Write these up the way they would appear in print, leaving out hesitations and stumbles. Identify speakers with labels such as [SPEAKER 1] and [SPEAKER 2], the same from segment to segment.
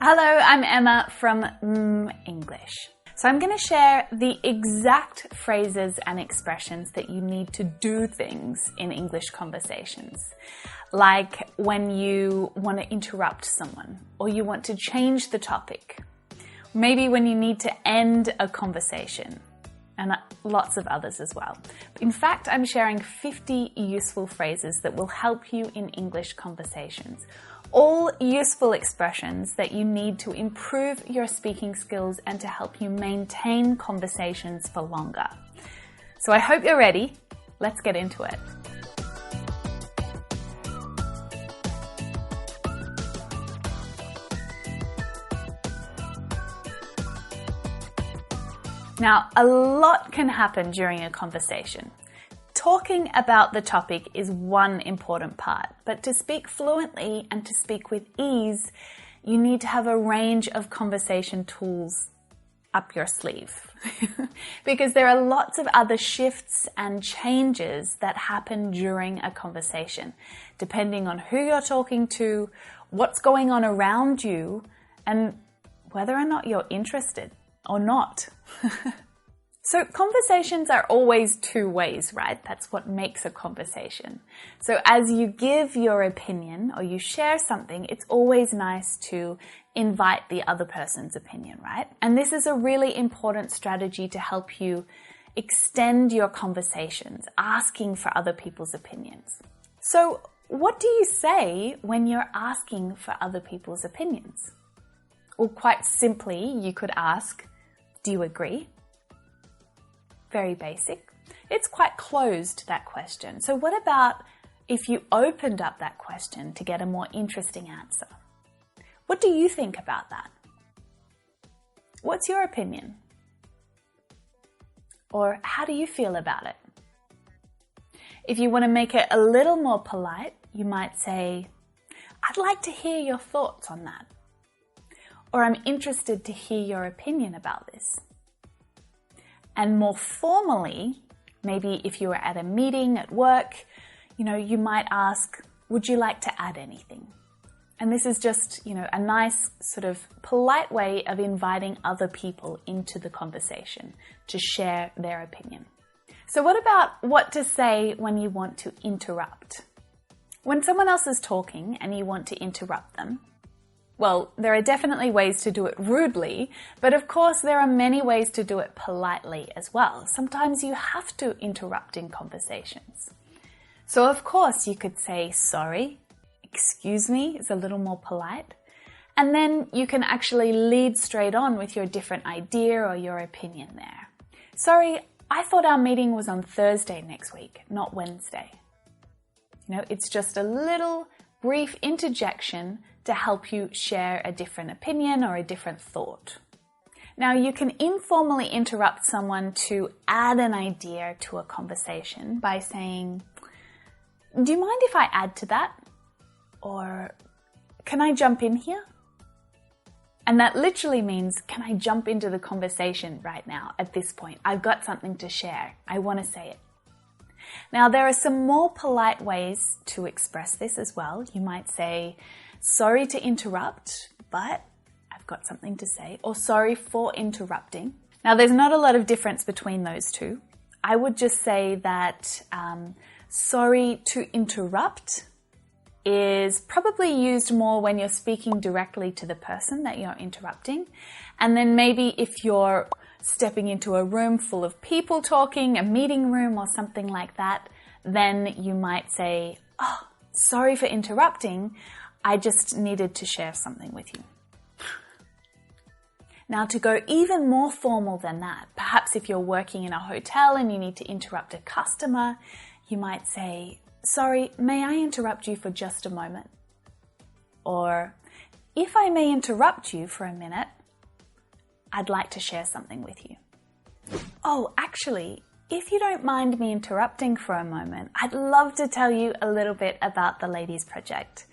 [SPEAKER 1] Hello, I'm Emma from English. So I'm going to share the exact phrases and expressions that you need to do things in English conversations. Like when you want to interrupt someone or you want to change the topic. Maybe when you need to end a conversation. And lots of others as well. In fact, I'm sharing 50 useful phrases that will help you in English conversations. All useful expressions that you need to improve your speaking skills and to help you maintain conversations for longer. So I hope you're ready. Let's get into it. Now, a lot can happen during a conversation. Talking about the topic is one important part, but to speak fluently and to speak with ease, you need to have a range of conversation tools up your sleeve. Because there are lots of other shifts and changes that happen during a conversation, depending on who you're talking to, what's going on around you, and whether or not you're interested or not. So conversations are always two ways, right? That's what makes a conversation. So as you give your opinion or you share something, it's always nice to invite the other person's opinion, right? And this is a really important strategy to help you extend your conversations, asking for other people's opinions. So what do you say when you're asking for other people's opinions? Well, quite simply, you could ask, do you agree? Very basic. It's quite closed, that question. So what about if you opened up that question to get a more interesting answer? What do you think about that? What's your opinion? Or how do you feel about it? If you want to make it a little more polite, you might say, I'd like to hear your thoughts on that. Or I'm interested to hear your opinion about this. And more formally, maybe if you were at a meeting at work, you might ask, would you like to add anything? And this is just, a nice sort of polite way of inviting other people into the conversation to share their opinion. So what about what to say when you want to interrupt? When someone else is talking and you want to interrupt them, well, there are definitely ways to do it rudely, but of course there are many ways to do it politely as well. Sometimes you have to interrupt in conversations. So of course you could say, sorry, excuse me, is a little more polite. And then you can actually lead straight on with your different idea or your opinion there. Sorry, I thought our meeting was on Thursday next week, not Wednesday. It's just a little brief interjection to help you share a different opinion or a different thought. Now, you can informally interrupt someone to add an idea to a conversation by saying, do you mind if I add to that? Or, can I jump in here? And that literally means, can I jump into the conversation right now at this point? I've got something to share. I want to say it. Now, there are some more polite ways to express this as well. You might say, sorry to interrupt, but I've got something to say, or sorry for interrupting. Now, there's not a lot of difference between those two. I would just say that sorry to interrupt is probably used more when you're speaking directly to the person that you're interrupting. And then maybe if you're stepping into a room full of people talking, a meeting room or something like that, then you might say, oh, sorry for interrupting. I just needed to share something with you. Now, to go even more formal than that, perhaps if you're working in a hotel and you need to interrupt a customer, you might say, sorry, may I interrupt you for just a moment? Or, if I may interrupt you for a minute, I'd like to share something with you. Oh, actually, if you don't mind me interrupting for a moment, I'd love to tell you a little bit about the Ladies Project.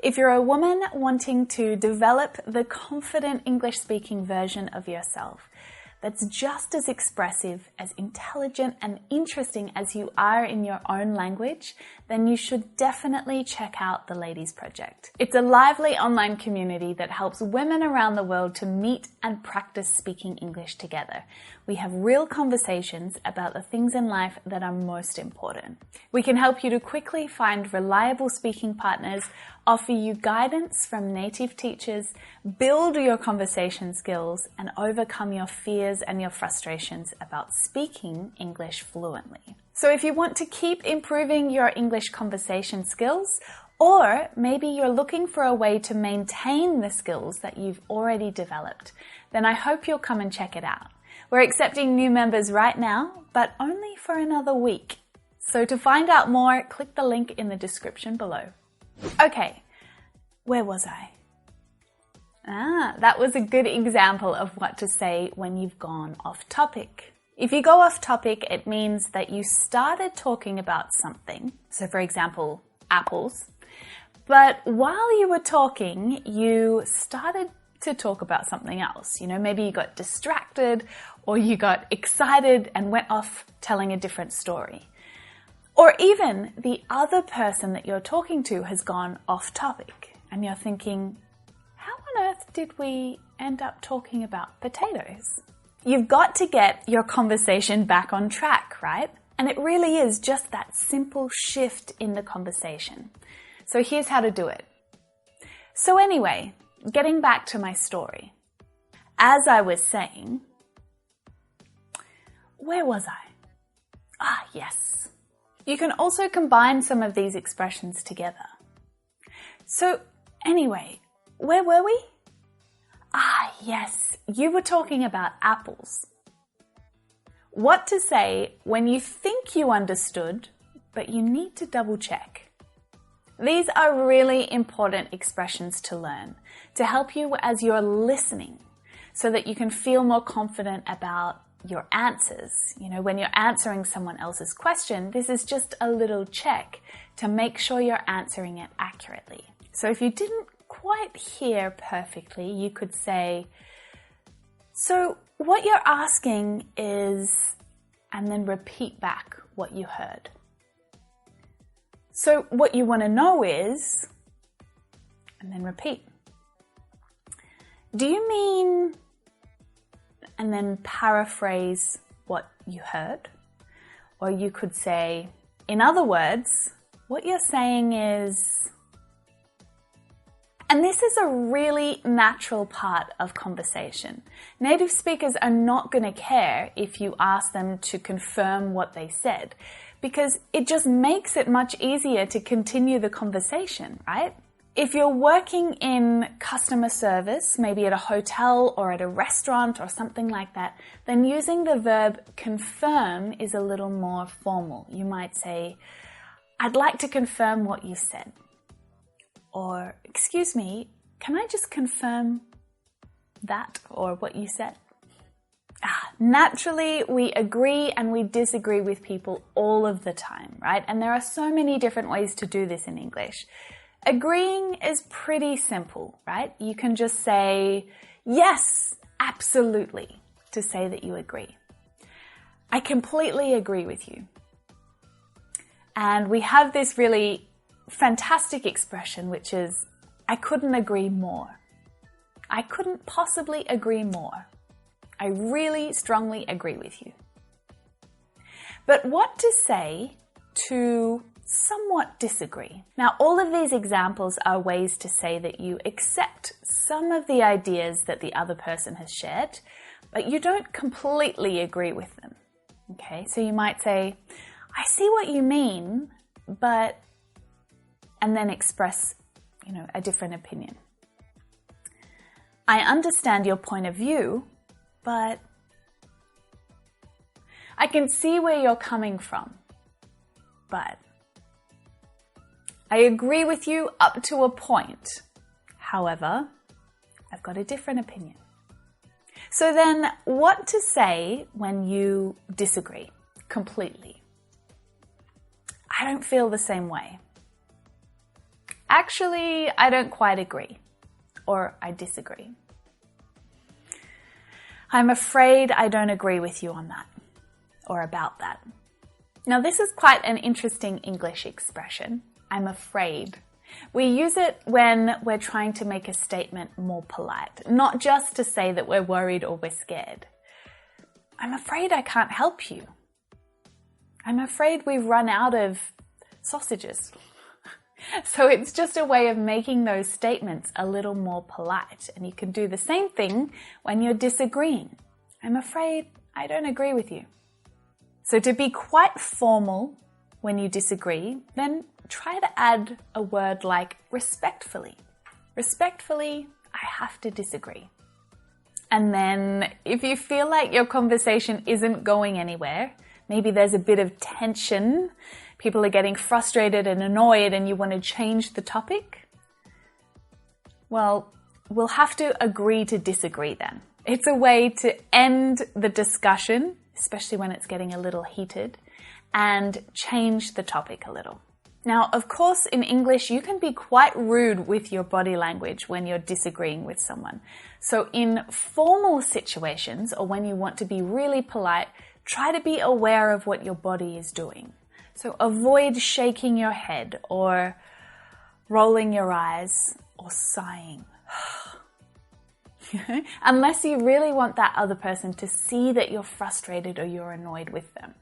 [SPEAKER 1] If you're a woman wanting to develop the confident English-speaking version of yourself, that's just as expressive, as intelligent and interesting as you are in your own language, then you should definitely check out the Ladies Project. It's a lively online community that helps women around the world to meet and practice speaking English together. We have real conversations about the things in life that are most important. We can help you to quickly find reliable speaking partners, offer you guidance from native teachers, build your conversation skills, and overcome your fears and your frustrations about speaking English fluently. So if you want to keep improving your English conversation skills, or maybe you're looking for a way to maintain the skills that you've already developed, then I hope you'll come and check it out. We're accepting new members right now, but only for another week. So to find out more, click the link in the description below. Okay, where was I? That was a good example of what to say when you've gone off topic. If you go off topic, it means that you started talking about something. So for example, apples. But while you were talking, you started to talk about something else. Maybe you got distracted or you got excited and went off telling a different story. Or even the other person that you're talking to has gone off topic and you're thinking, how on earth did we end up talking about potatoes? You've got to get your conversation back on track, right? And it really is just that simple shift in the conversation. So here's how to do it. So anyway, getting back to my story. As I was saying, where was I? Yes. You can also combine some of these expressions together. So anyway, where were we? Yes, you were talking about apples. What to say when you think you understood, but you need to double check. These are really important expressions to learn to help you as you're listening so that you can feel more confident about your answers. When you're answering someone else's question, this is just a little check to make sure you're answering it accurately. So if you didn't quite hear perfectly, you could say, so what you're asking is, and then repeat back what you heard. So what you want to know is, and then repeat. Do you mean, and then paraphrase what you heard? Or you could say, in other words, what you're saying is, and this is a really natural part of conversation. Native speakers are not going to care if you ask them to confirm what they said, because it just makes it much easier to continue the conversation, right? If you're working in customer service, maybe at a hotel or at a restaurant or something like that, then using the verb confirm is a little more formal. You might say, I'd like to confirm what you said. Or, excuse me, can I just confirm that or what you said? Naturally, we agree and we disagree with people all of the time, right? And there are so many different ways to do this in English. Agreeing is pretty simple, right? You can just say, yes, absolutely, to say that you agree. I completely agree with you. And we have this really fantastic expression, which is, I couldn't agree more. I couldn't possibly agree more. I really strongly agree with you. But what to say to somewhat disagree? Now, all of these examples are ways to say that you accept some of the ideas that the other person has shared, but you don't completely agree with them. Okay, so you might say, I see what you mean, but, and then express, a different opinion. I understand your point of view, but I can see where you're coming from, but I agree with you up to a point. However, I've got a different opinion. So then, what to say when you disagree completely? I don't feel the same way. Actually, I don't quite agree, or I disagree. I'm afraid I don't agree with you on that or about that. Now, this is quite an interesting English expression. I'm afraid. We use it when we're trying to make a statement more polite, not just to say that we're worried or we're scared. I'm afraid I can't help you. I'm afraid we've run out of sausages. So it's just a way of making those statements a little more polite. And you can do the same thing when you're disagreeing. I'm afraid I don't agree with you. So to be quite formal when you disagree, then try to add a word like respectfully. Respectfully, I have to disagree. And then if you feel like your conversation isn't going anywhere, maybe there's a bit of tension, people are getting frustrated and annoyed and you want to change the topic, well, we'll have to agree to disagree then. It's a way to end the discussion, especially when it's getting a little heated, and change the topic a little. Now, of course, in English, you can be quite rude with your body language when you're disagreeing with someone. So in formal situations, or when you want to be really polite, try to be aware of what your body is doing. So avoid shaking your head or rolling your eyes or sighing. Unless you really want that other person to see that you're frustrated or you're annoyed with them.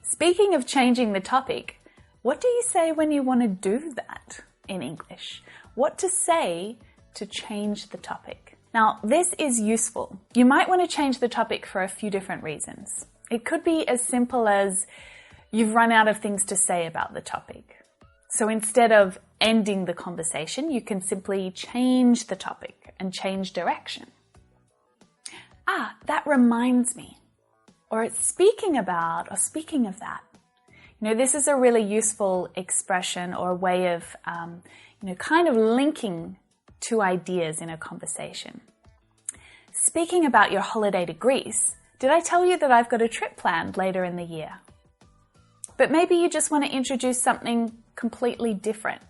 [SPEAKER 1] Speaking of changing the topic, what do you say when you want to do that in English? What to say to change the topic? Now, this is useful. You might want to change the topic for a few different reasons. It could be as simple as you've run out of things to say about the topic. So instead of ending the conversation, you can simply change the topic and change direction. That reminds me. Or it's speaking about, or speaking of that. This is a really useful expression or way of, kind of linking two ideas in a conversation. Speaking about your holiday to Greece, did I tell you that I've got a trip planned later in the year? But maybe you just want to introduce something completely different.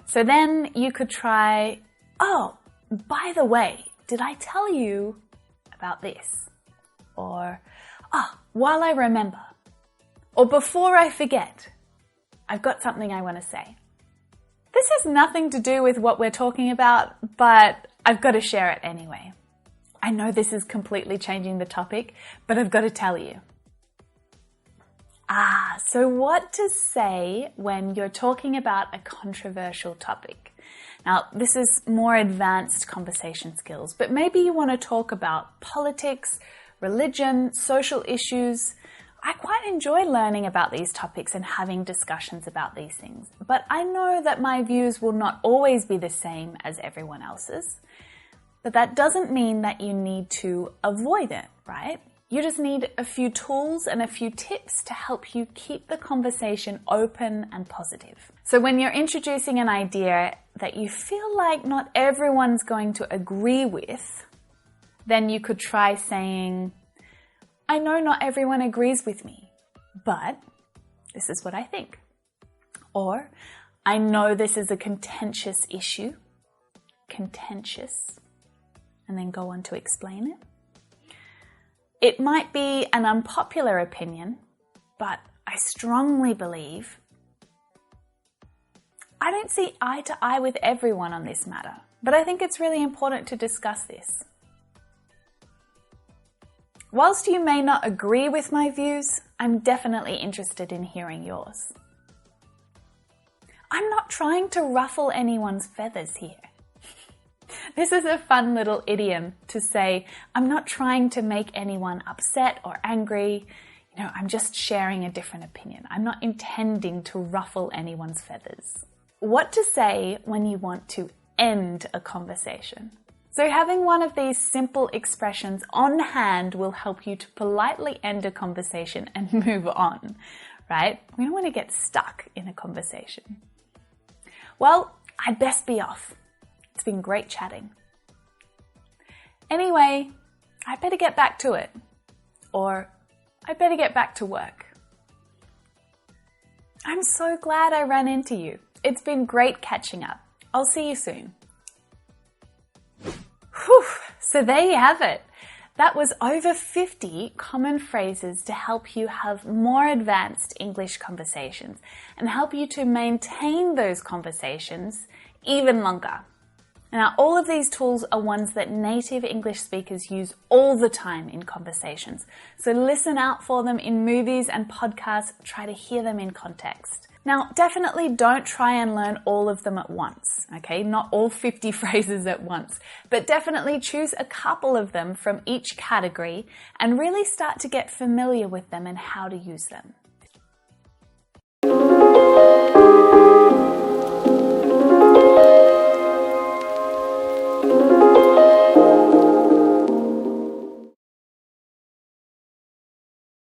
[SPEAKER 1] So then you could try, by the way, did I tell you about this? Or, while I remember. Or before I forget, I've got something I want to say. This has nothing to do with what we're talking about, but I've got to share it anyway. I know this is completely changing the topic, but I've got to tell you. So what to say when you're talking about a controversial topic? Now, this is more advanced conversation skills, but maybe you want to talk about politics, religion, social issues. I quite enjoy learning about these topics and having discussions about these things, but I know that my views will not always be the same as everyone else's. But that doesn't mean that you need to avoid it, right? You just need a few tools and a few tips to help you keep the conversation open and positive. So when you're introducing an idea that you feel like not everyone's going to agree with, then you could try saying, I know not everyone agrees with me, but this is what I think. Or, I know this is a contentious issue. Contentious. And then go on to explain it. It might be an unpopular opinion, but I strongly believe I don't see eye to eye with everyone on this matter, but I think it's really important to discuss this. Whilst you may not agree with my views, I'm definitely interested in hearing yours. I'm not trying to ruffle anyone's feathers here. This is a fun little idiom to say, I'm not trying to make anyone upset or angry. I'm just sharing a different opinion. I'm not intending to ruffle anyone's feathers. What to say when you want to end a conversation. So having one of these simple expressions on hand will help you to politely end a conversation and move on, right? We don't want to get stuck in a conversation. Well, I'd best be off. It's been great chatting. Anyway, I better get back to it. Or I better get back to work. I'm so glad I ran into you. It's been great catching up. I'll see you soon. Whew, so there you have it. That was over 50 common phrases to help you have more advanced English conversations and help you to maintain those conversations even longer. Now, all of these tools are ones that native English speakers use all the time in conversations. So listen out for them in movies and podcasts. Try to hear them in context. Now, definitely don't try and learn all of them at once, okay? Not all 50 phrases at once, but definitely choose a couple of them from each category and really start to get familiar with them and how to use them.